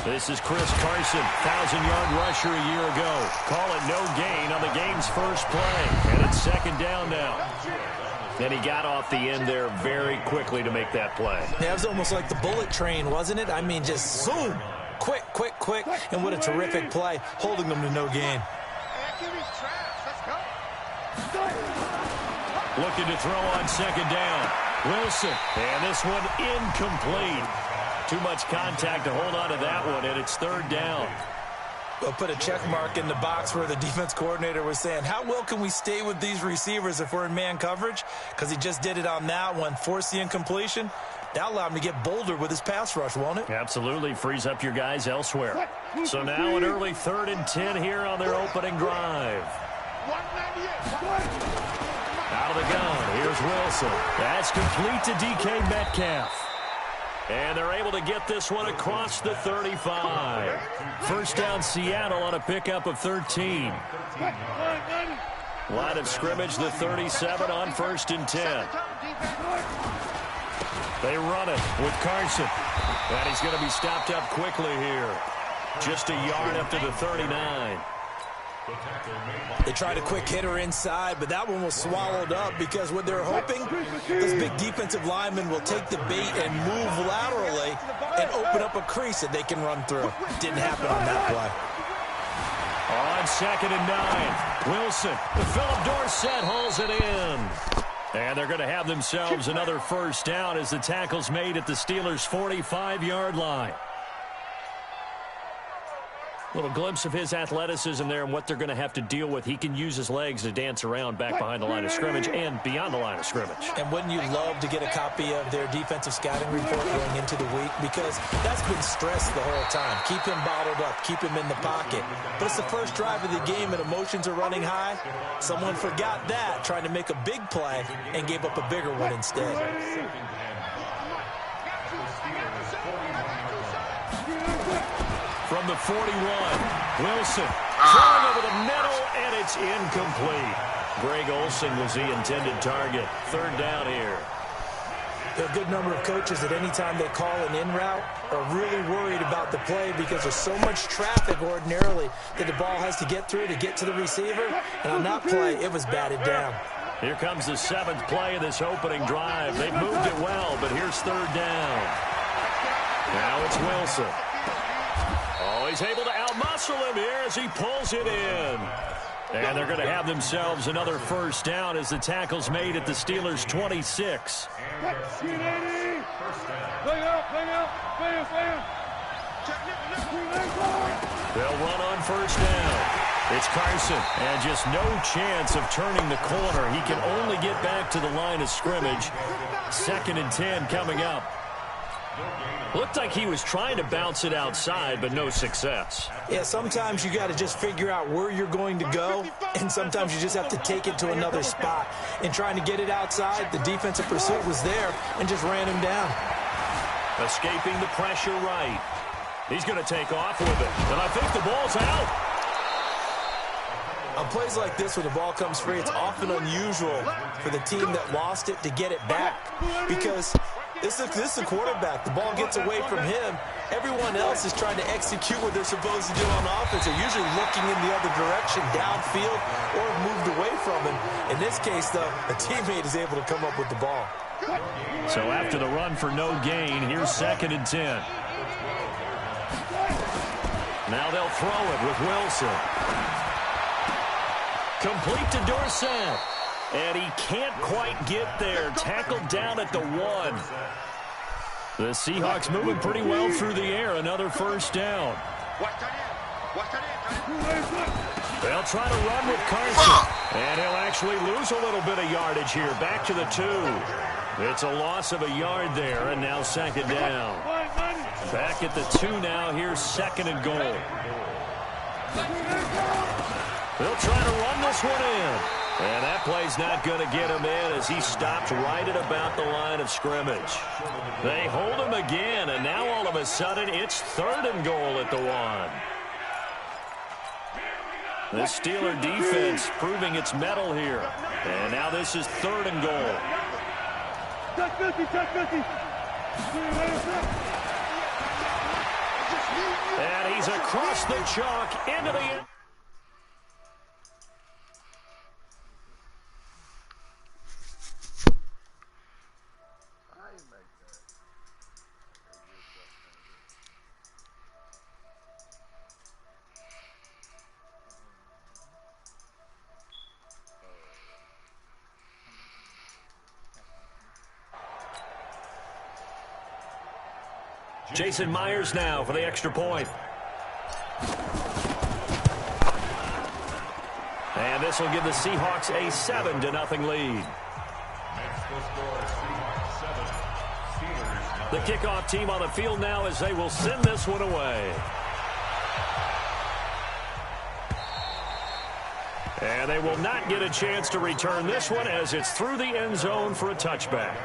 This is Chris Carson, 1,000-yard rusher a year ago. Call it no gain on the game's first play. And it's second down now. And he got off the end there very quickly to make that play. Yeah, it was almost like the bullet train, wasn't it? I mean, just zoom. Quick, quick, quick. And what a terrific play, holding them to no gain. Looking to throw on second down. Wilson. And this one incomplete. Too much contact to hold on to that one, and it's third down. We'll put a check mark in the box where the defense coordinator was saying, how well can we stay with these receivers if we're in man coverage? Because he just did it on that one, forced the incompletion. That'll allow him to get bolder with his pass rush, won't it? Absolutely. Frees up your guys elsewhere. So now an early 3rd and 10 here on their opening drive. Out of the gun. Here's Wilson. That's complete to DK Metcalf. And they're able to get this one across the 35. First down Seattle on a pickup of 13. Line of scrimmage, the 37 on 1st and 10. They run it with Carson. And he's going to be stopped up quickly here. Just a yard up to the 39. They tried a quick hitter inside, but that one was swallowed up because what they're hoping, this big defensive lineman will take the bait and move laterally and open up a crease that they can run through. Didn't happen on that play. On 2nd and 9, Wilson. Philip Dorsett hauls it in. And they're going to have themselves another first down as the tackle's made at the Steelers' 45-yard line. Little glimpse of his athleticism there and what they're going to have to deal with. He can use his legs to dance around back behind the line of scrimmage and beyond the line of scrimmage. And wouldn't you love to get a copy of their defensive scouting report going into the week? Because that's been stressed the whole time. Keep him bottled up. Keep him in the pocket. But it's the first drive of the game and emotions are running high. Someone forgot that, trying to make a big play and gave up a bigger one instead. From the 41, Wilson throwing over the middle, and it's incomplete. Greg Olsen was the intended target. Third down here. There are a good number of coaches that any time they call an in route are really worried about the play because there's so much traffic ordinarily that the ball has to get through to get to the receiver. And on that play, it was batted down. Here comes the 7th play of this opening drive. They've moved it well, but here's third down. Now it's Wilson. Oh, he's able to outmuscle him here as he pulls it in. And they're going to have themselves another first down as the tackle's made at the Steelers' 26. They'll run on first down. It's Carson, and just no chance of turning the corner. He can only get back to the line of scrimmage. 2nd and 10 coming up. Looked like he was trying to bounce it outside, but no success. Yeah, sometimes you got to just figure out where you're going to go, and sometimes you just have to take it to another spot. In trying to get it outside, the defensive pursuit was there and just ran him down. Escaping the pressure right. He's going to take off with it, and I think the ball's out. On plays like this where the ball comes free, it's often unusual for the team that lost it to get it back because this is the quarterback. The ball gets away from him. Everyone else is trying to execute what they're supposed to do on offense. They're usually looking in the other direction, downfield, or moved away from him. In this case, though, a teammate is able to come up with the ball. So after the run for no gain, here's 2nd and 10. Now they'll throw it with Wilson. Complete to Dorsett. And he can't quite get there. Tackled down at the 1. The Seahawks moving pretty well through the air. Another first down. They'll try to run with Carson. And he'll actually lose a little bit of yardage here. Back to the 2. It's a loss of a yard there, and now 2nd down. Back at the 2 now. Here's 2nd and goal. They'll try to run this one in. And that play's not going to get him in as he stopped right at about the line of scrimmage. They hold him again, and now all of a sudden it's 3rd and goal at the 1. The Steeler defense proving its mettle here. And now this is 3rd and goal. And he's across the chalk into the end. Jason Myers now for the extra point. And this will give the Seahawks a 7-0 lead. The kickoff team on the field now as they will send this one away. And they will not get a chance to return this one as it's through the end zone for a touchback.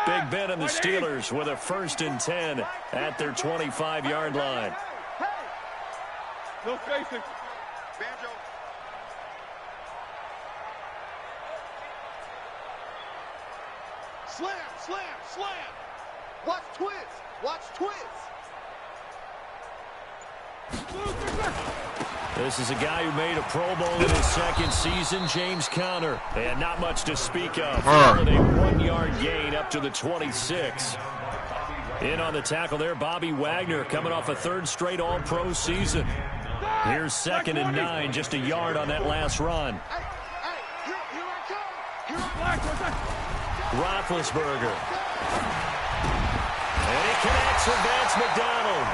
Big Ben and the Steelers with a 1st and 10 at their 25-yard line. No spacing. Banjo. Slam, slam, slam. Watch twist. Watch twist. This is a guy who made a Pro Bowl in his 2nd season, James Conner. And not much to speak of. With a 1-yard gain up to the 26. In on the tackle there, Bobby Wagner coming off a 3rd straight All-Pro season. Here's 2nd and 9, just a yard on that last run. Roethlisberger. And he connects with Vance McDonald.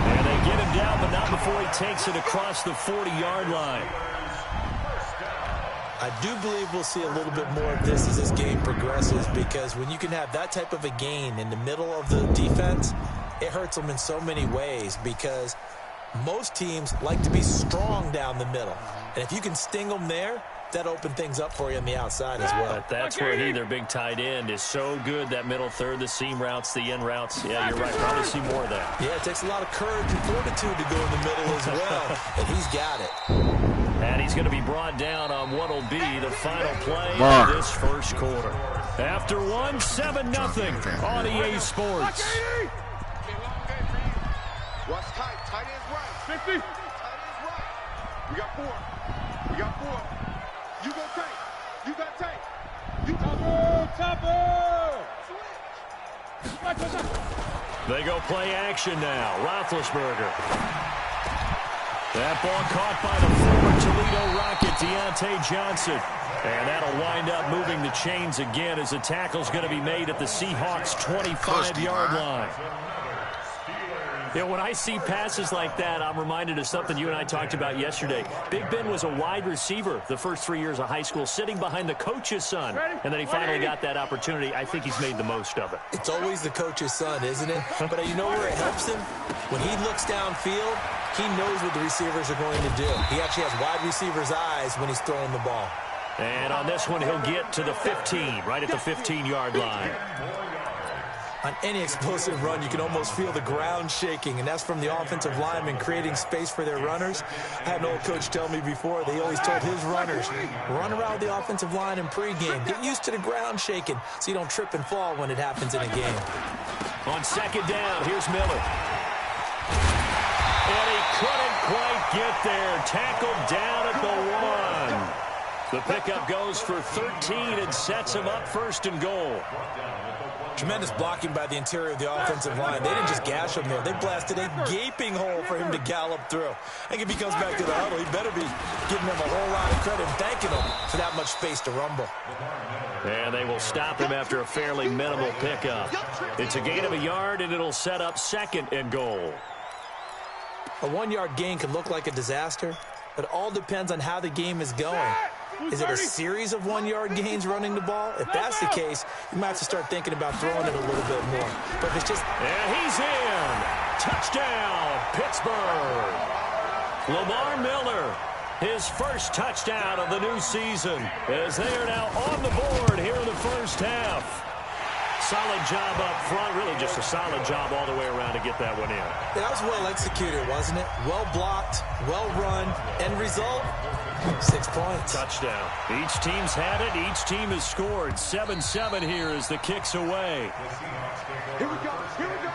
And they get him down, but not before he takes it across the 40-yard line. I do believe we'll see a little bit more of this as this game progresses, because when you can have that type of a gain in the middle of the defense, it hurts them in so many ways, because most teams like to be strong down the middle. And if you can sting them there, that opened things up for you on the outside as well. But that's where he, their big tight end, is so good, that middle third, the seam routes, the in routes. Yeah, you're right. Probably see more of that. Yeah, it takes a lot of courage and fortitude to go in the middle as well, and he's got it. And he's going to be brought down on what will be the final play of this 1st quarter. After 7-0 on EA Sports. Watch tight. Tight ends right. 50. Tight ends right. We got 4. We got 4. You go take. You got take. You got Chopper. They go play action now. Roethlisberger. That ball caught by the former Toledo Rocket, Deontay Johnson. And that'll wind up moving the chains again as the tackle's going to be made at the Seahawks' 25-yard line. You know, when I see passes like that, I'm reminded of something you and I talked about yesterday. Big Ben was a wide receiver the first 3 years of high school, sitting behind the coach's son. And then he finally got that opportunity. I think he's made the most of it. It's always the coach's son, isn't it? But you know where it helps him? When he looks downfield, he knows what the receivers are going to do. He actually has wide receivers' eyes when he's throwing the ball. And on this one, he'll get to the 15, right at the 15-yard line. On any explosive run, you can almost feel the ground shaking, and that's from the offensive linemen creating space for their runners. I had an old coach tell me before, they always told his runners, run around the offensive line in pregame. Get used to the ground shaking so you don't trip and fall when it happens in a game. On 2nd down, here's Miller. And he couldn't quite get there. Tackled down at the 1. The pickup goes for 13 and sets him up 1st and goal. Tremendous blocking by the interior of the offensive line. They didn't just gash him there. They blasted a gaping hole for him to gallop through. I think if he comes back to the huddle, he better be giving them a whole lot of credit and thanking them for that much space to rumble. And they will stop him after a fairly minimal pickup. It's a gain of a yard, and it'll set up 2nd and goal. A 1-yard gain can look like a disaster, but it all depends on how the game is going. Is it a series of 1-yard gains running the ball? If that's the case, you might have to start thinking about throwing it a little bit more. But if it's just... And he's in! Touchdown, Pittsburgh! Lamar Miller, his 1st touchdown of the new season, as they are now on the board here in the 1st half. Solid job up front. Really just a solid job all the way around to get that one in. That was well executed, wasn't it? Well blocked, well run. End result, 6 points. Touchdown. Each team's had it. Each team has scored. 7-7 here as the kick's away. Here we go. Here we go.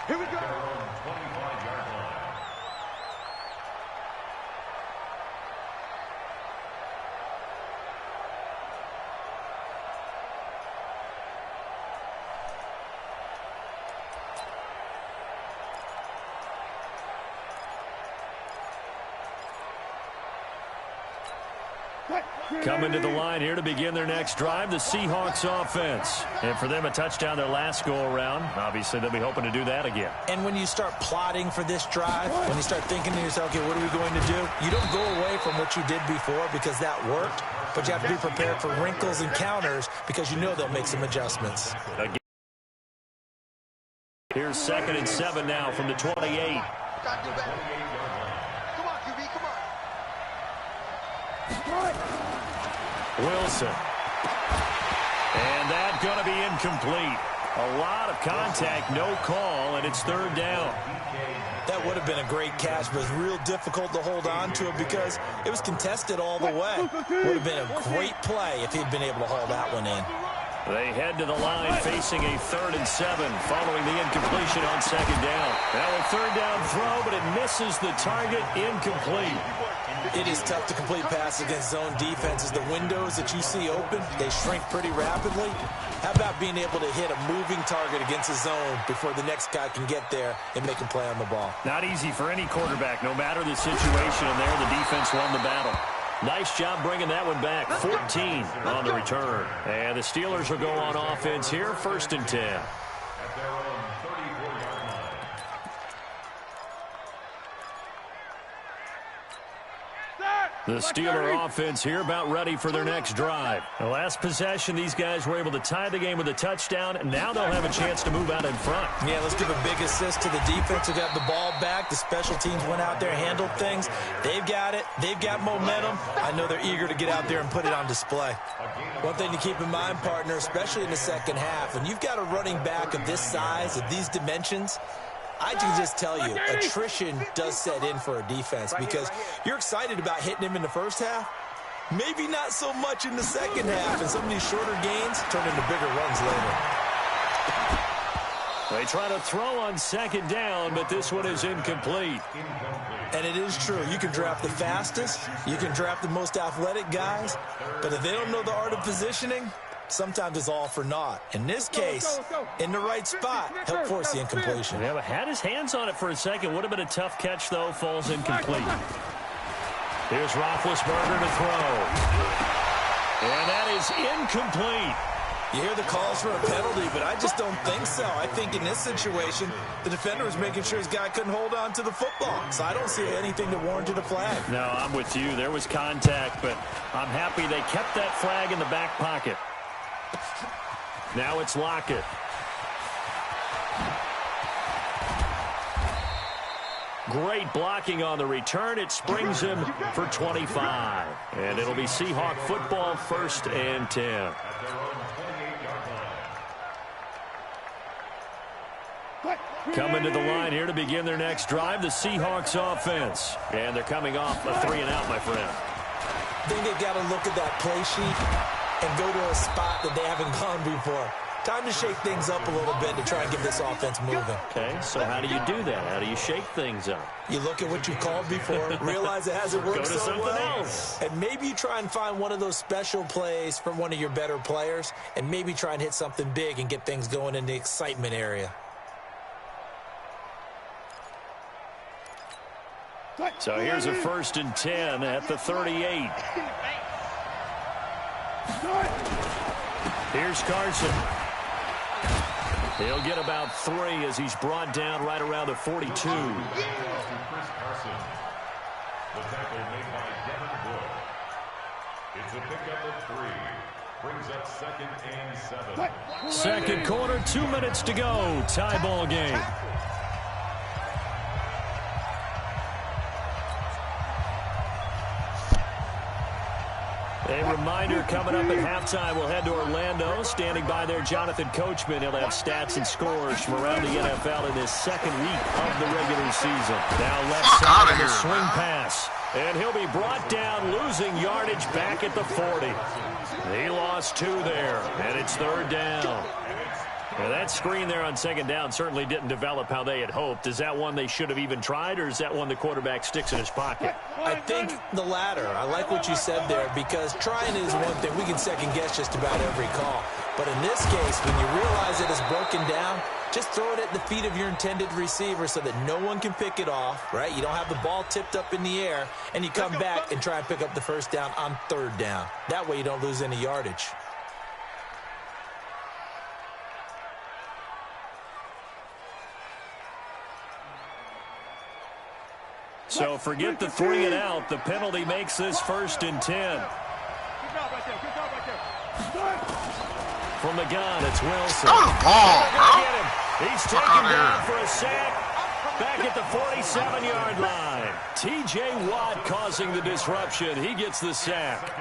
Here we go. Coming to the line here to begin their next drive, the Seahawks offense. And for them, a touchdown their last go-around. Obviously, they'll be hoping to do that again. And when you start plotting for this drive, when you start thinking to yourself, okay, what are we going to do? You don't go away from what you did before because that worked, but you have to be prepared for wrinkles and counters because you know they'll make some adjustments. Again. Here's 2nd and 7 now from the 28. Wilson. And that's going to be incomplete. A lot of contact, no call, and it's 3rd down. That would have been a great catch, but it was real difficult to hold on to it because it was contested all the way. Would have been a great play if he'd been able to haul that one in. They head to the line facing a 3rd and 7 following the incompletion on 2nd down. Now a 3rd down throw, but it misses the target, incomplete. It is tough to complete passes against zone defenses. The windows that you see open, they shrink pretty rapidly. How about being able to hit a moving target against a zone before the next guy can get there and make a play on the ball? Not easy for any quarterback, no matter the situation, and there the defense won the battle. Nice job bringing that one back. 14 on the return. And the Steelers will go on offense here, 1st and 10. The Steeler offense here about ready for their next drive. The last possession, these guys were able to tie the game with a touchdown, and now they'll have a chance to move out in front. Yeah, let's give a big assist to the defense who got the ball back. The special teams went out there, handled things. They've got it. They've got momentum. I know they're eager to get out there and put it on display. One thing to keep in mind, partner, especially in the second half, when you've got a running back of this size, of these dimensions, I can just tell you, attrition does set in for a defense because you're excited about hitting him in the first half. Maybe not so much in the second half, and some of these shorter gains turn into bigger runs later. They try to throw on 2nd down, but this one is incomplete. And it is true. You can draft the fastest. You can draft the most athletic guys. But if they don't know the art of positioning, sometimes it's all for naught. In this case, in the right spot, help force the incompletion. Yeah, but had his hands on it for a second. Would have been a tough catch, though. Falls incomplete. Here's Roethlisberger to throw. And that is incomplete. You hear the calls for a penalty, but I just don't think so. I think in this situation, the defender was making sure his guy couldn't hold on to the football. So I don't see anything that warranted a flag. No, I'm with you. There was contact, but I'm happy they kept that flag in the back pocket. Now it's Lockett. Great blocking on the return. It springs him for 25. And it'll be Seahawk football, 1st and 10. Coming to the line here to begin their next drive, the Seahawks offense. And they're coming off a 3-and-out, my friend. I think they've got to look at that play sheet and go to a spot that they haven't gone before. Time to shake things up a little bit to try and get this offense moving. Okay, so how do you do that? How do you shake things up? You look at what you've called before, realize it hasn't worked Go to so something well, else. and maybe you try and find one of those special plays from one of your better players, and maybe try and hit something big and get things going in the excitement area. So here's a 1st and 10 at the 38. Here's Carson. He'll get about 3 as he's brought down right around the 42. The tackle made by Devin Wood. It's a pickup of 3. Brings up 2nd and 7. Second quarter, 2 minutes to go. Tie ball game. A reminder coming up at halftime, we'll head to Orlando. Standing by there, Jonathan Coachman. He'll have stats and scores from around the NFL in this second week of the regular season. Now left side of the swing pass. And he'll be brought down, losing yardage back at the 40. He lost 2 there, and it's third down. Now that screen there on second down certainly didn't develop how they had hoped. Is that one they should have even tried, or is that one the quarterback sticks in his pocket? I think the latter. I like what you said there, because trying is one thing. We can second-guess just about every call. But in this case, when you realize it is broken down, just throw it at the feet of your intended receiver so that no one can pick it off, right? You don't have the ball tipped up in the air, and you come back and try and pick up the first down on third down. That way you don't lose any yardage. So forget the 3 and out. The penalty makes this 1st and 10. Good job right there. Good job right there. From the gun, it's Wilson. Throw the ball, bro. Get him. He's taken down for a sack. Back at the 47-yard line. T.J. Watt causing the disruption. He gets the sack.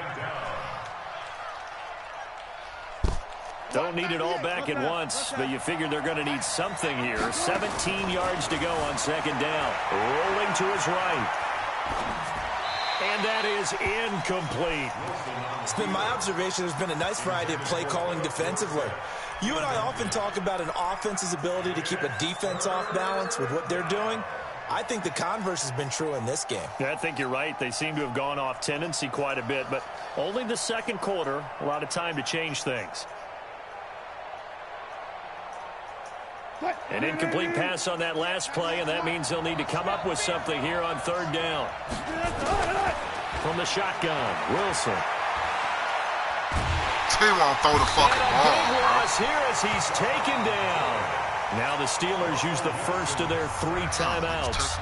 Don't need it all back at once, but you figure they're going to need something here. 17 yards to go on second down. Rolling to his right. And that is incomplete. It's been my observation there's been a nice variety of play calling defensively. You and I often talk about an offense's ability to keep a defense off balance with what they're doing. I think the converse has been true in this game. Yeah, I think you're right. They seem to have gone off tendency quite a bit, but only the second quarter, a lot of time to change things. An incomplete pass on that last play, and that means they'll need to come up with something here on third down. From the shotgun, Wilson. He won't throw the fucking ball. And a big loss here as he's taken down. Now the Steelers use the first of their 3 timeouts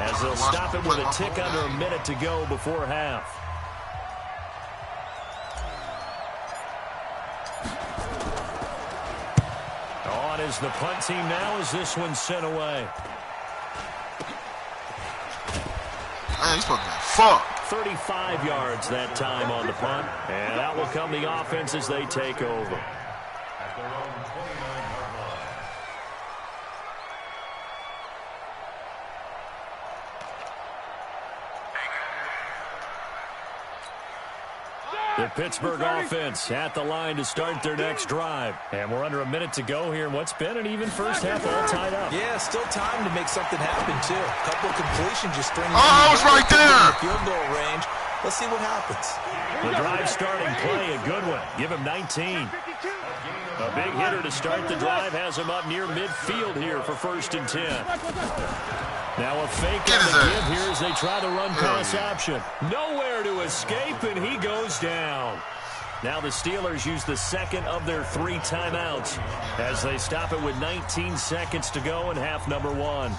as they'll stop it with a tick under a minute to go before half. On is the punt team now as this one's sent away. Man, he's supposed to be fucked. 35 yards that time on the punt. And out will come the offense as they take over. At their own 29-yard line. The Pittsburgh offense at the line to start their next drive. And we're under a minute to go here in what's been an even first half, all tied up. Yeah, still time to make something happen, too. A couple of completions just stringing I was right there. Field goal range. Let's see what happens. The drive starting play, a good one. Give him 19. A big hitter to start the drive has him up near midfield here for 1st and 10. Now a fake on the give here as they try the run-pass option. Nowhere to escape, and he goes down. Now the Steelers use the second of their 3 timeouts as they stop it with 19 seconds to go in half number 1.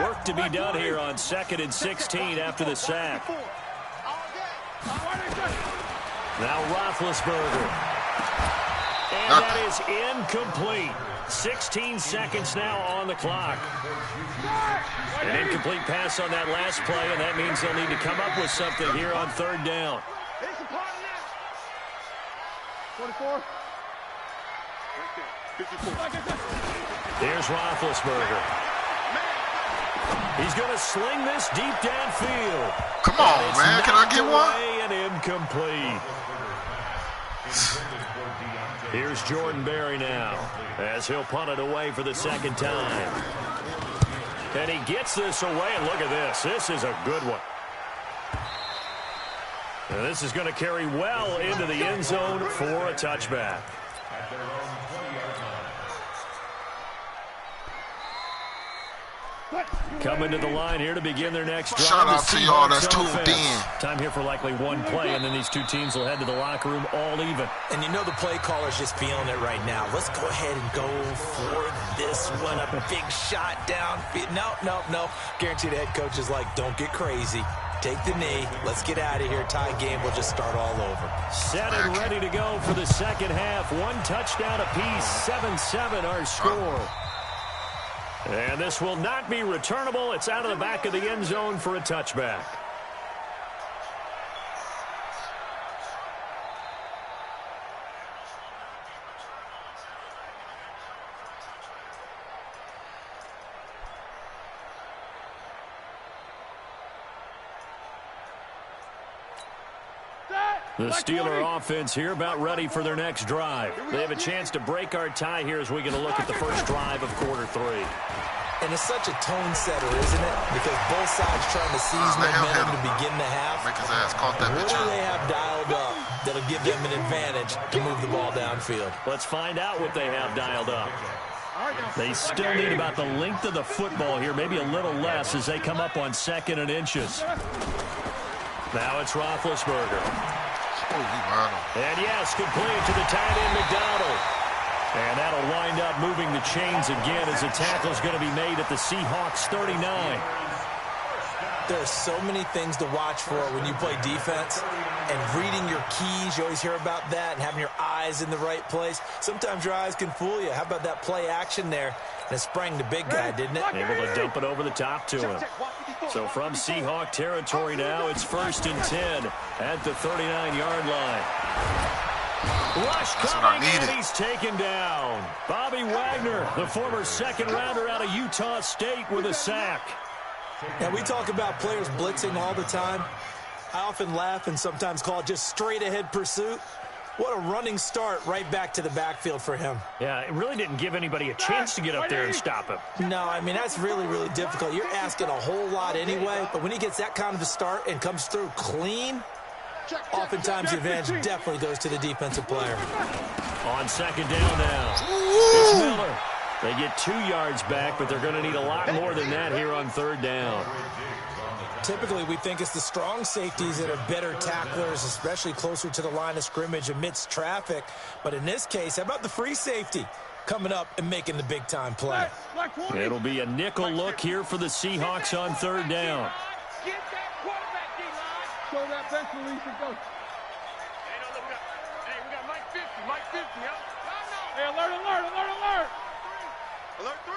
Work to be done here on 2nd and 16 after the sack. Now Roethlisberger. And that is incomplete. 16 seconds now on the clock. An incomplete pass on that last play, and that means they'll need to come up with something here on third down. 24. Here's Roethlisberger. He's going to sling this deep downfield. Come on, man. Can I get one? And incomplete. Here's Jordan Berry now as he'll punt it away for the second time. And he gets this away, and look at this. This is a good one. And this is going to carry well into the end zone for a touchback. At their own 20-yard line. Coming to the line here to begin their next drive. Shout out to y'all that's tuned in. Time here for likely one play, and then these two teams will head to the locker room all even. And you know the play caller's just feeling it right now. Let's go ahead and go for this one. A big shot downfield. No. Guaranteed the head coach is like, don't get crazy. take the knee. Let's get out of here. Tie game will just start all over. Set and ready to go for the second half. One touchdown apiece, 7-7 our score. And this will not be returnable. It's out of the back of the end zone for a touchback. The Steeler offense here about ready for their next drive. They have a chance to break our tie here as we get a look at the first drive of quarter 3. And it's such a tone setter, isn't it? Because both sides trying to seize momentum to begin the half. Make his ass caught that What bitch do up. they have dialed up that'll give them an advantage to move the ball downfield? Let's find out what they have dialed up. They still need about the length of the football here, maybe a little less as they come up on 2nd and inches. Now it's Roethlisberger. And yes, complete to the tight end, McDonald. And that'll wind up moving the chains again as the tackle's going to be made at the Seahawks 39. There are so many things to watch for when you play defense. And reading your keys, you always hear about that, and having your eyes in the right place. Sometimes your eyes can fool you. How about that play action there? And it sprang the big guy, didn't it? Able to dump it over the top to him. So from Seahawk territory now, it's 1st and 10 at the 39-yard line. Rush coming, and he's taken down. Bobby Wagner, the former second-rounder out of Utah State, with a sack. Now, we talk about players blitzing all the time. I often laugh and sometimes call it just straight-ahead pursuit. What a running start right back to the backfield for him. Yeah, it really didn't give anybody a chance to get up there and stop him. No, I mean, that's really, really difficult. You're asking a whole lot anyway, but when he gets that kind of a start and comes through clean, oftentimes the advantage definitely goes to the defensive player. On 2nd down now, it's Miller. They get 2 yards back, but they're going to need a lot more than that here on 3rd down. Typically, we think it's the strong safeties that are better tacklers, especially closer to the line of scrimmage amidst traffic. But in this case, how about the free safety coming up and making the big-time play? It'll be a nickel look here for the Seahawks on 3rd down. Get that quarterback, D-line. Show that bench release and go. Hey, no, look up. Hey, we got Mike 50, huh? Hey, alert, alert, alert, alert. Alert 3.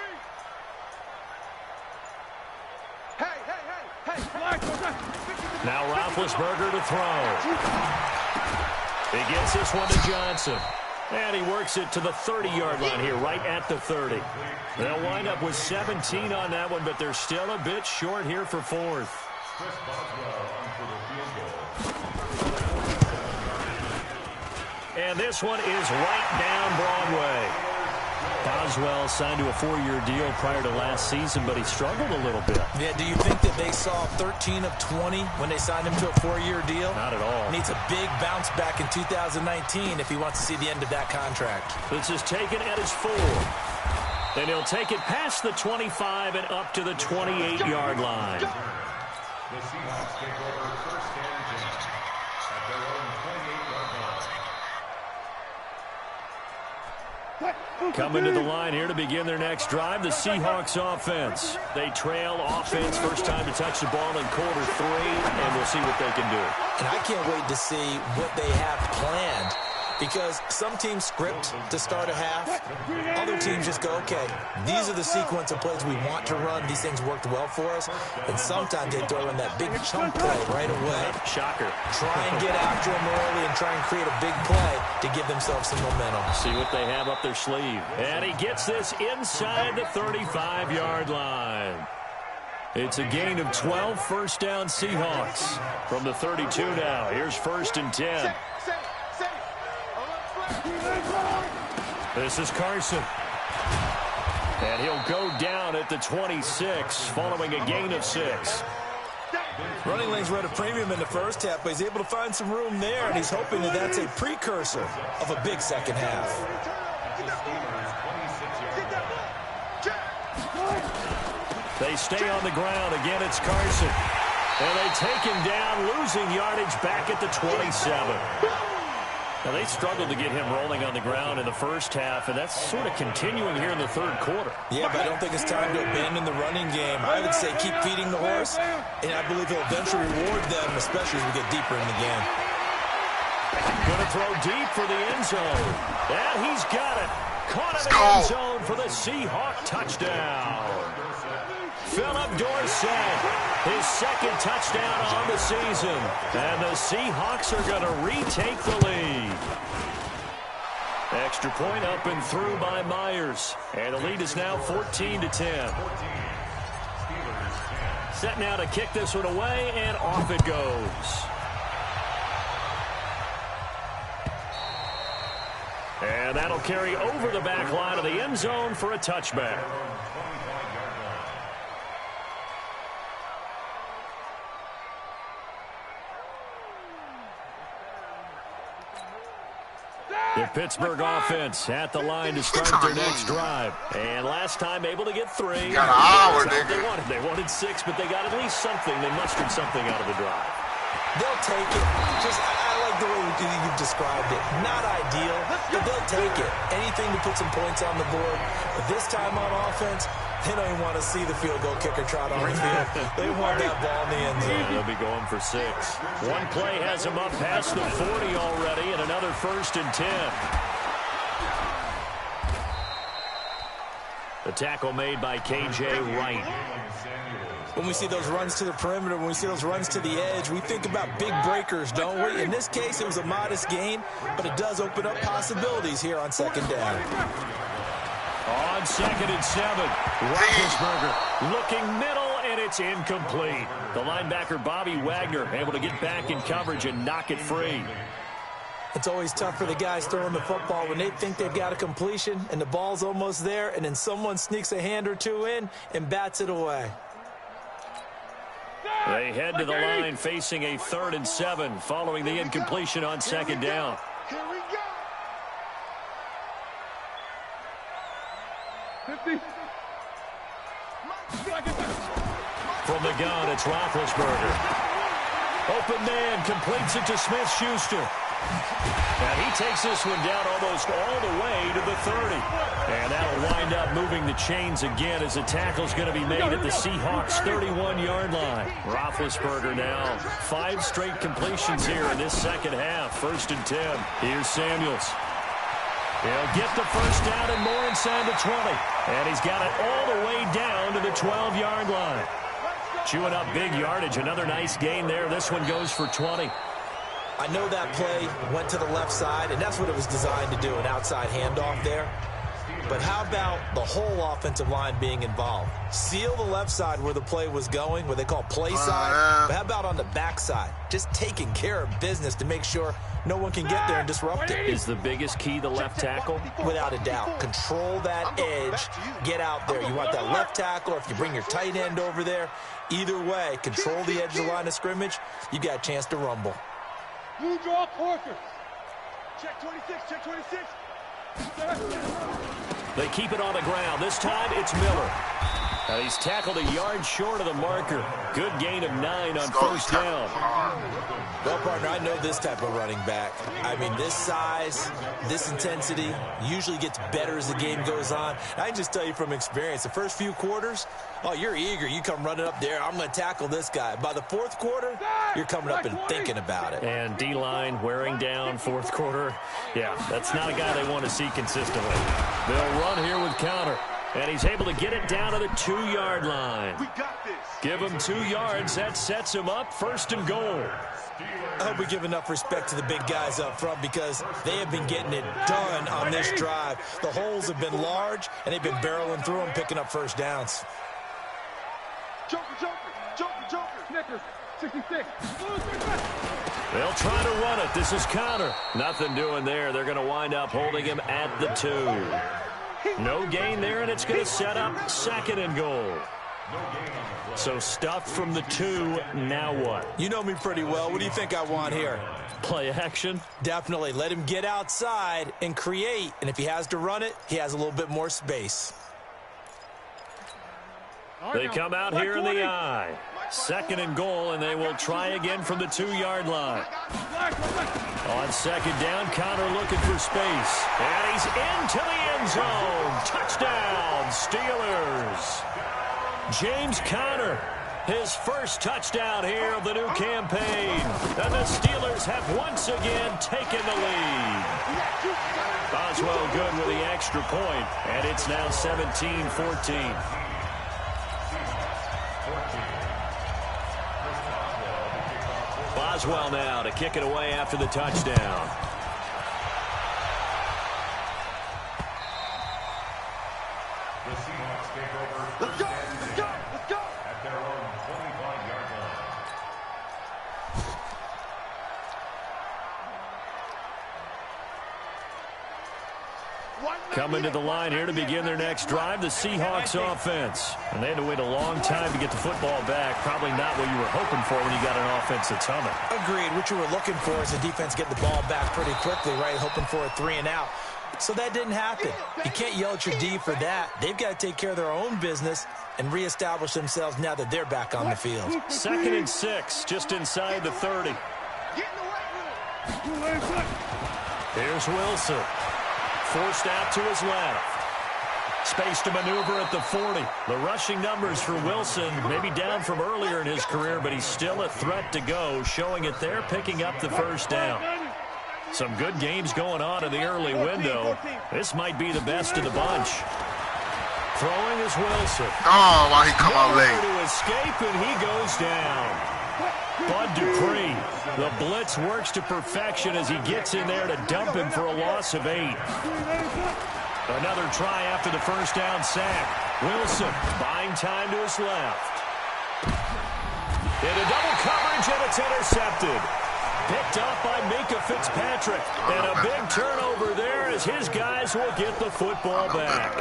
Now Roethlisberger to throw. He gets this one to Johnson. And he works it to the 30-yard line here, right at the 30. They'll wind up with 17 on that one, but they're still a bit short here for 4th. And this one is right down Broadway. Boswell signed to a 4-year deal prior to last season, but he struggled a little bit. Yeah, do you think that they saw 13 of 20 when they signed him to a 4-year deal? Not at all. Needs a big bounce back in 2019 if he wants to see the end of that contract. This is taken at his 4. And he'll take it past the 25 and up to the 28-yard line. The Seahawks take over 1st and 10 at their own 28-yard line. Coming to the line here to begin their next drive, the Seahawks offense. They trail offense, first time to touch the ball in quarter 3, and we'll see what they can do. And I can't wait to see what they have planned, because some teams script to start a half. Other teams just go, okay, these are the sequence of plays we want to run. These things worked well for us. And sometimes they throw in that big chunk play right away. Shocker. Try and get after them early and try and create a big play to give themselves some momentum. See what they have up their sleeve. And he gets this inside the 35-yard line. It's a gain of 12, 1st down Seahawks. From the 32 now, here's 1st and 10. This is Carson. And he'll go down at the 26 following a gain of 6. Running lanes were at a premium in the first half, but he's able to find some room there, and he's hoping that that's a precursor of a big second half. They stay on the ground. Again, it's Carson. And they take him down, losing yardage back at the 27. Now, they struggled to get him rolling on the ground in the first half, and that's sort of continuing here in the third quarter. Yeah, but I don't think it's time to abandon the running game. I would say keep feeding the horse, and I believe he'll eventually reward them, especially as we get deeper in the game. Going to throw deep for the end zone. And he's got it. Caught in the end zone for the Seahawk touchdown. Philip Dorsett, his second touchdown on the season. And the Seahawks are going to retake the lead. Extra point up and through by Myers. And the lead is now 14-10. Set now to kick this one away, and off it goes. And that'll carry over the back line of the end zone for a touchback. The Pittsburgh offense at the line to start their next drive. And last time able to get 3. Got an hour, nigga. They wanted 6, but they got at least something. They mustered something out of the drive. They'll take it. I like the way you described it. Not ideal, but they'll take it. Anything to put some points on the board. But this time on offense, they don't even want to see the field goal kicker trot on the field. They want that ball in the end zone. Yeah, they'll be going for 6. One play has them up past the 40 already, and another 1st and 10. The tackle made by K.J. Wright. When we see those runs to the perimeter, when we see those runs to the edge, we think about big breakers, don't we? In this case, it was a modest gain, but it does open up possibilities here on second down. On 2nd and 7, Roethlisberger looking middle, and it's incomplete. The linebacker, Bobby Wagner, able to get back in coverage and knock it free. It's always tough for the guys throwing the football when they think they've got a completion and the ball's almost there, and then someone sneaks a hand or two in and bats it away. They head to the line facing a 3rd and 7 following the incompletion on 2nd down. Here we go. 50. From the gun, it's Roethlisberger. Open man completes it to Smith-Schuster. And he takes this one down almost all the way to the 30. And that'll wind up moving the chains again as the tackle's going to be made at the Seahawks' 31-yard line. Roethlisberger now 5 straight completions here in this second half. 1st and 10. Here's Samuels. He'll get the first down and more inside the 20. And he's got it all the way down to the 12-yard line. Chewing up big yardage. Another nice gain there. This one goes for 20. I know that play went to the left side, and that's what it was designed to do, an outside handoff there. But how about the whole offensive line being involved? Seal the left side where the play was going, what they call play side. But how about on the back side? Just taking care of business to make sure no one can get there and disrupt it. Is the biggest key the left tackle? Without a doubt. Control that edge. Get out there. You want that left tackle, or if you bring your tight end over there, either way, control the edge of the line of scrimmage, you got a chance to rumble. You draw quarters. Check 26, check 26. They keep it on the ground. This time it's Miller. And he's tackled a yard short of the marker. Good gain of 9 on 1st down. Well, partner, I know this type of running back. I mean, this size, this intensity usually gets better as the game goes on. I can just tell you from experience, the first few quarters, oh, you're eager. You come running up there. I'm going to tackle this guy. By the 4th quarter, you're coming up and thinking about it. And D-line wearing down 4th quarter. Yeah, that's not a guy they want to see consistently. They'll run here with counter. And he's able to get it down to the 2-yard line. We got this. Give him 2 yards. That sets him up 1st and goal. I hope we give enough respect to the big guys up front because they have been getting it done on this drive. The holes have been large, and they've been barreling through them, picking up first downs. Joker, Joker, Joker, Joker. Snickers, 66. They'll try to run it. This is counter. Nothing doing there. They're going to wind up holding him at the 2. No gain there, and it's going to set up 2nd and goal. So stuffed from the 2, now what? You know me pretty well. What do you think I want here? Play action? Definitely. Let him get outside and create. And if he has to run it, he has a little bit more space. They come out here in the I. 2nd and goal, and they will try again from the 2-yard line. On second down, Connor looking for space. And he's into the end zone. Touchdown, Steelers. James Conner, his first touchdown here of the new campaign. And the Steelers have once again taken the lead. Boswell good with the extra point, and it's now 17-14. Boswell now to kick it away after the touchdown. The Seahawks take over. Let's go, let's go, let's go. At their own 25-yard line. Coming to the line here to begin their next drive, the Seahawks offense. And they had to wait a long time to get the football back. Probably not what you were hoping for when you got an offense that's humming. Agreed. What you were looking for is the defense getting the ball back pretty quickly, right? Hoping for a 3-and-out. So that didn't happen. You can't yell at your D for that. They've got to take care of their own business and reestablish themselves now that they're back on the field. 2nd and 6, just inside the 30. Here's Wilson. Forced out to his left. Space to maneuver at the 40. The rushing numbers for Wilson, maybe down from earlier in his career, but he's still a threat to go, showing it there, picking up the first down. Some good games going on in the early window. This might be the best of the bunch. Throwing is Wilson. Oh, why he come out late? To escape, and he goes down. Bud Dupree, the blitz works to perfection as he gets in there to dump him for a loss of 8. Another try after the first down sack. Wilson buying time to his left. Into double coverage, and it's intercepted. Picked up by Minka Fitzpatrick. And a big turnover there as his guys will get the football back.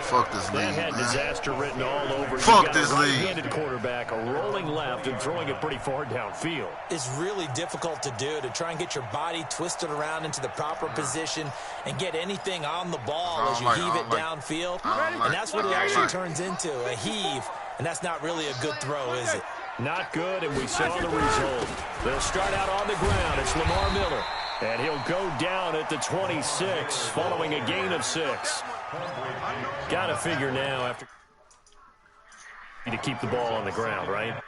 Fuck this league, That had man. disaster written all over. Fuck You got this a league. right-handed quarterback, a rolling left, and throwing it pretty far downfield. It's really difficult to do, to try and get your body twisted around into the proper position and get anything on the ball as you heave it downfield. And that's what it actually turns into, a heave. And that's not really a good throw, is it? Not good, and we saw the result. They'll start out on the ground. It's Lamar Miller, and he'll go down at the 26 following a gain of 6. Got to figure now after to keep the ball on the ground, right?